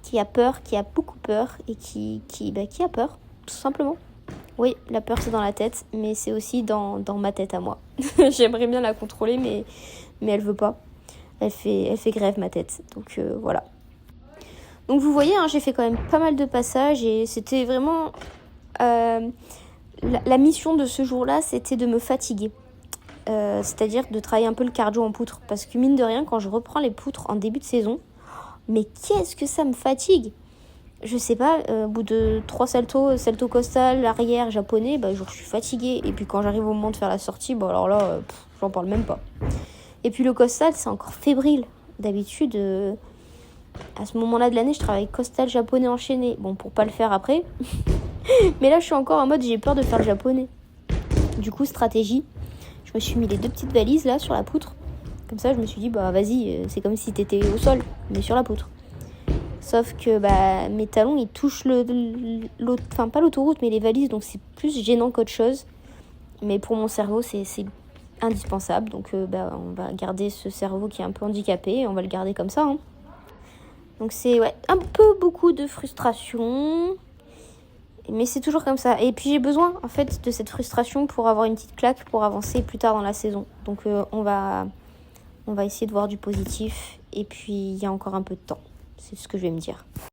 qui a peur, qui a beaucoup peur et qui a peur, tout simplement. Oui, la peur c'est dans la tête, mais c'est aussi dans ma tête à moi. J'aimerais bien la contrôler, mais elle veut pas. Elle fait grève ma tête, donc voilà. Donc vous voyez, j'ai fait quand même pas mal de passages et c'était vraiment... la mission de ce jour-là, c'était de me fatiguer. C'est-à-dire de travailler un peu le cardio en poutre. Parce que mine de rien, quand je reprends les poutres en début de saison, mais qu'est-ce que ça me fatigue! Je sais pas, au bout de 3 salto costal, arrière, japonais, je suis fatiguée. Et puis quand j'arrive au moment de faire la sortie, alors là, j'en parle même pas. Et puis le costal, c'est encore fébrile. D'habitude, à ce moment-là de l'année, je travaille costal japonais enchaîné. Bon, pour pas le faire après. Mais là, je suis encore en mode, j'ai peur de faire le japonais. Du coup, stratégie. Je me suis mis les 2 petites valises là sur la poutre. Comme ça, je me suis dit, vas-y, c'est comme si t'étais au sol, mais sur la poutre. Sauf que mes talons, ils touchent enfin pas l'autoroute, mais les valises, donc c'est plus gênant qu'autre chose. Mais pour mon cerveau, c'est indispensable. Donc on va garder ce cerveau qui est un peu handicapé, et on va le garder comme ça. Donc c'est un peu beaucoup de frustration. Mais c'est toujours comme ça. Et puis j'ai besoin en fait de cette frustration pour avoir une petite claque pour avancer plus tard dans la saison. Donc on va essayer de voir du positif. Et puis il y a encore un peu de temps. C'est ce que je vais me dire.